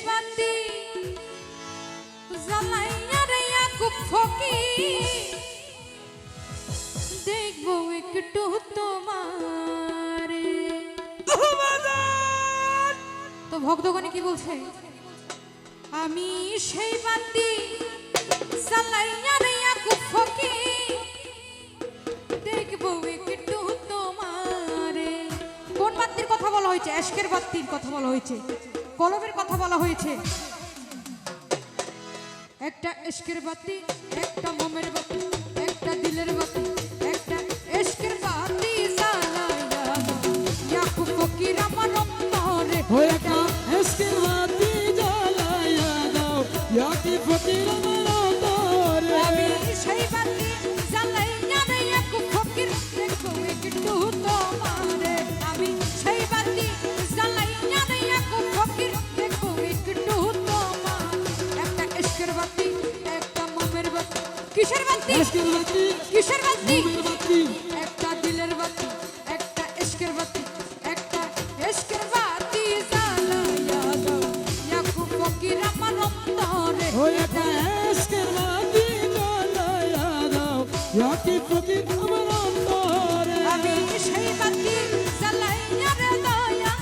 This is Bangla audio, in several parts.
বান্দি জ্বালাইয়া রে ইয়াকুব ফকির দেখবো একটু তোমারে। তো ভক্তগণ কি বলছে? আমি সেই বান্দি জ্বালাইয়া রে ইয়াকুব ফকির দেখবো একটু তোমারে। কোন বান্দির কথা বলা হয়েছে? এশকের বান্দির কথা বলা হয়েছে, কলবের কথা বলা হয়েছে। একটা এশকের বাতি, একটা মোমের বাতি, একটা দিলের বাতি, একটা এশকের বাতি জ্বালাইয়া ইয়াকুব ফকির আমার অন্তরে। একটা এশকের বাতি জ্বালাইয়া দাও ইয়াকুব ফকির আমার অন্তরে। আমি সেই বাতি জ্বালাইয়া রে ইয়াকুব ফকির দেখবো একটু তোমারে। আমি সেই বাতি জ্বালাইয়া রে ইয়াকুব ফকির দেখবো একটু তোমার। একটা এশকের বাতি, একটা মোমের বাতি, কিসের বাতি? এশকের বাতি, কিসের বাতি? মোমের বাতি, একটা দিলের বাতি, একটা এশকের বাতি, একটা এশকের বাতি জ্বালাইয়া দাও ইয়াকুব ফকির আমার অন্তরে। একটা এশকের বাতি জ্বালাইয়া দাও ইয়াকুব ফকির আমার অন্তরে। আমি সেই বাতি জ্বালাইয়া রে দয়া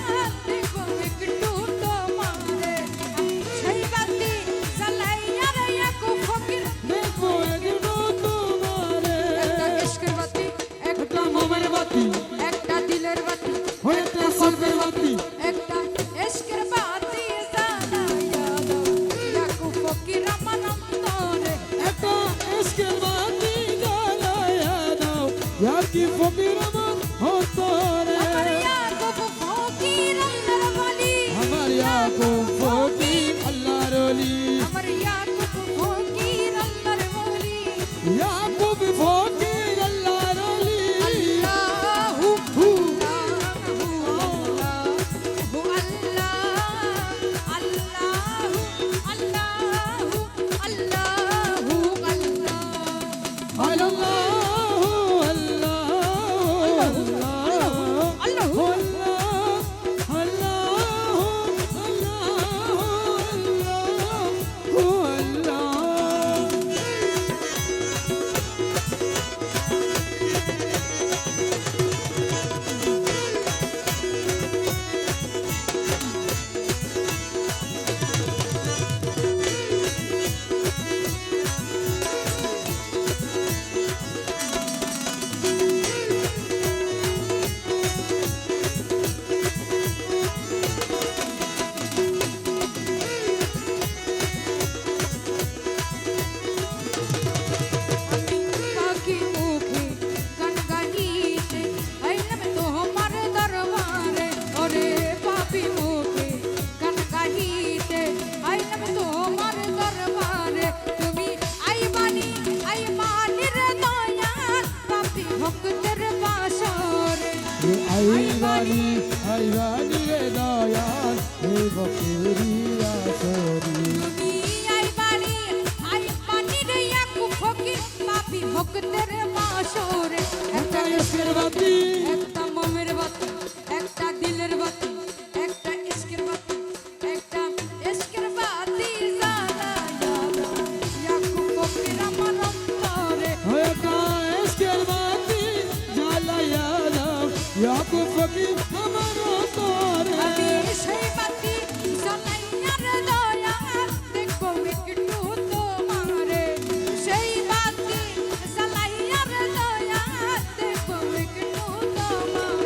দেখবো একটু তোমারে। আমি সেই বাতি জ্বালাইয়া রে ইয়াকুব ফকির দেখবো একটু তোমারে। একটা এশকের বাতি, একটা মোমের বাতি, একটা দিলের বাতি, একটা কলবের বাতি, একটা এশকের বাতি জ্বালাইয়া দাও ইয়াকুব ফকির আমার অন্তরে। একটা এশকের বাতি জ্বালাইয়া দাও ইয়াকুব ফকির আমার অন্তরে। আমার ইয়াকুব ফকির আল্লাহর ওলি, আমার ইয়াকুব ফকির আল্লাহর ওলি, আমার ইয়াকুব ফকির আল্লাহর ওলি। ইয়াকুব ফকির আল্লাহর ওলি। আল্লাহু আইবানি আইবানি রে দয়াল হে ফকিরি আসরি। তুমি আইবানি আইবানি রে ইয়াকুব ফকির পাপী ভক্তের বাসরে। একটা এশকের বাতি, একটা মোমের বাতি, একটা দিলের বাতি, একটা ইশকের বাতি, একটা ইশকের বাতি জ্বালাইয়া দাও ইয়াকুব ফকির আমার অন্তরে। একটা এশকের বাতি জ্বালাইয়া দাও ইয়াকুব ফকির আমার অন্তরে। আমি সেই বাতি জ্বালাইয়া রে দয়া দেখবো একটু তোমারে। সেই বাতি জ্বালাইয়া রে দয়া দেখবো একটু তোমার।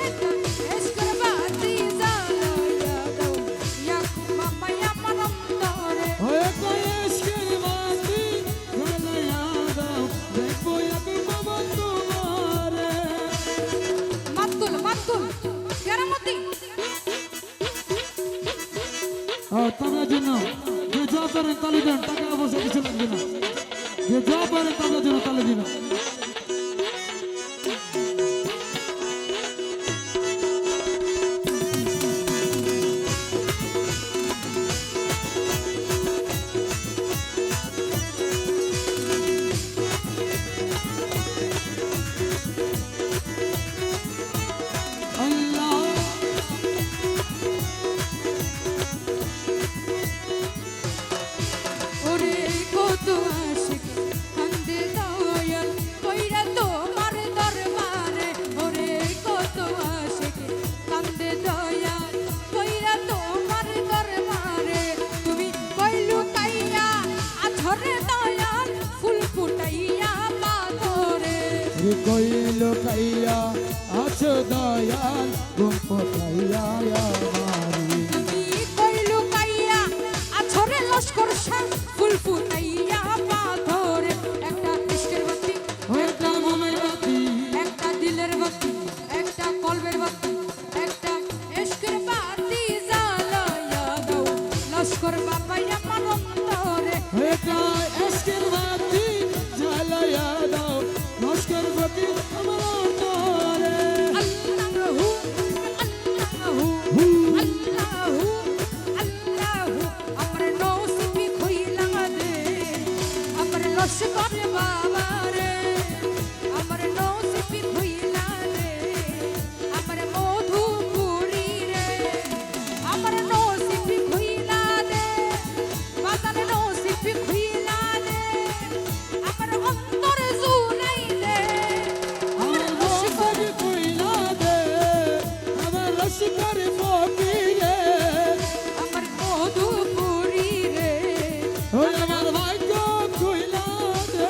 একটা এশকের বাতি জ্বালাইয়া দাও ইয়াকুব মামা আমার অন্তরে। একটা এশকের বাতি জ্বালাইয়া দাও দেখবো ইয়াকুব আমার তোমারে। মাতুল মাতুল কেরামতি তাদের জন্য যে যা পারেন তালি দেন, টাকা পয়সা কিছু লাগবে না। যে যা পারেন তাদের জন্য তালি দিন। আল্লাহ লুকাইয়া আছো দয়াল ঘুম পাইয়া আমারি তুমি কই লুকাইয়া আছরে লস্কর শাহ ফুল ফুটাইয়া পাথরে একটা ইশকের বাতি একটা মোমের বাতি একটা দিলের বাতি একটা কলবের বাতি একটা ইশকের বাতি জ্বালাইয়া দাও লস্কর বাবাই আমার অন্তরে একটা এসকের বাতি জ্বালাইয়া দাও লস্কর বাতি আমার অন্তরে আল্লাহু আল্লাহু আল্লাহু আল্লাহু আমার নসিবি খুইলা দে আমার লস্কর বাবা রে আমার নসিবি খুইলা দে আমার মধুপুরি রে আমার নসিবি খুইলা দে বাজার নসিবি খুইলা দে আমার অন্তর জুনাই দে আমার লস্কর কইলা দে আমার লস্কর ফকিরে আমার মধুপুরি রে ওই আমার ভাগ্য কইলা দে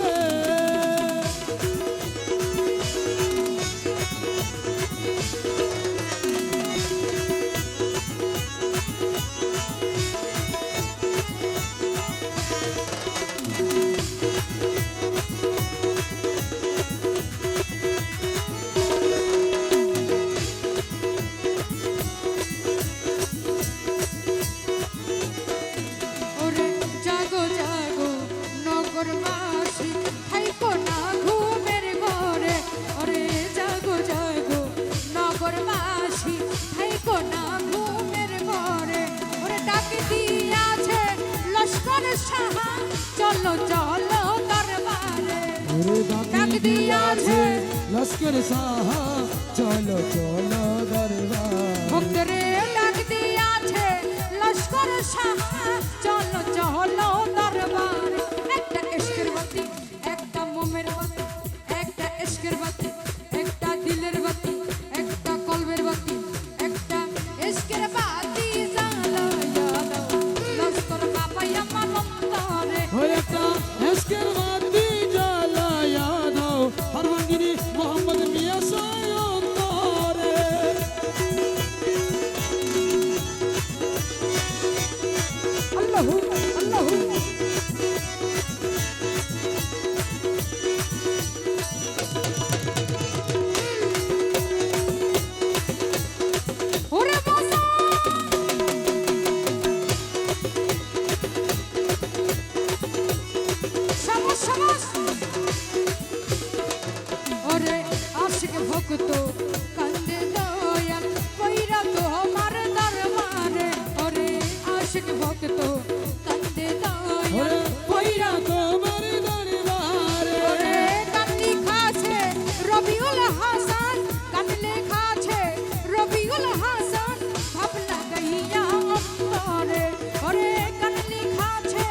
ওরে জাগো জাগো নগরবাসী থাইকো না ঘুমের ঘরে ওরে জাগো জাগো নগরবাসী থাইকো না ঘুমের ঘরে ওরে ডাকি দিয়াছে লস্কর শাহ চলো চলো দরবারে ওরে ডাক ডাক দিয়াছে দিয়াছে লস্কর সাহা চলো চলো দরবার ভক্তরে ডাক দিয়াছে লস্কর শাহ চলো চলো দরবার একটা ইশকের বাতি একটা মোমের বাতি একটা ইশকের বাতি একটা দিলের বাতি একটা কলবের বাতি একটা ইশকের বাতি জ্বালাইয়া দাও লস্কর বাবাই আমার অন্তরে ওই একটা এসকের বাতি জ্বালাইয়া দাও হরমঙ্গিনী মোহাম্মদ মিয়া সায়ন্তরে আল্লাহু আল্লাহু ওরে বাবা সাবাস সাবাস ওরে আশিক ভক্ত কান্দে দয়াল কইরা তো আমার দরবারে ওরে আশিক ভক্ত কান্দে দয়াল ওরে কইরা তোমার দরবারে ওরে কান্দি খাছে রবিউল হাসান কান্দলে খাছে রবিউল হাসান ভাবনা গাইয়া অন্তরে ওরে কান্দলি খাছে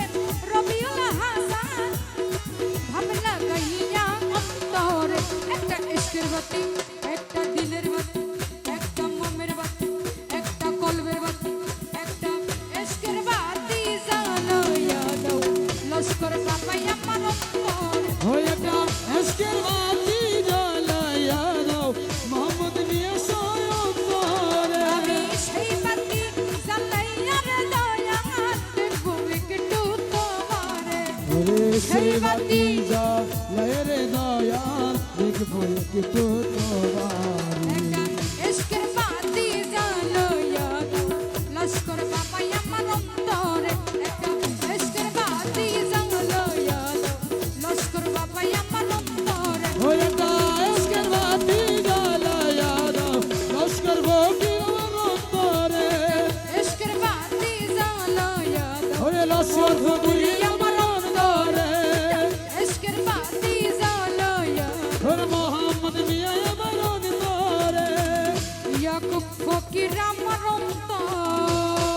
রবিউল হাসান ভাবনা গাইয়া অন্তরে একটা ইশকের বাতি একটা দিলের বাতি একটা মোমের বাতি একটা কলবের বাতি একটা ইশকের বাতি জ্বালাইয়া দাও লস্কর বাবাই আমার অন্তরে ওই একটা এসকের বাতি জ্বালাইয়া দাও মোহাম্মদ মিয়া সায়ন্তরে আমি সেই বাতি জ্বালাইয়া রে দয়া দেখবো একটু তোমারে ওরে সেই বাতি জ্বালাইয়া রে দয়া দেখবো একটু তোমারি একটা ইশকের বাতি জ্বালাইয়া দাও লস্কর বাবাই আমার অন্তরে একটা ইশকের বাতি জ্বালাইয়া দাও লস্কর বাবাই আমার অন্তরে ওই একটা এসকের বাতি জ্বালাইয়া দাও লস্কর ফকির আমার অন্তরে ইশকের বাতি জ্বালাইয়া দাও ওরে লস্কর ফকির আমার অন্তরে ইশকের বাতি জ্বালাইয়া ওরে মোহাম্মদ মিয়া আমার অন্তরে ইয়াকুব ফকির আমার অন্তরে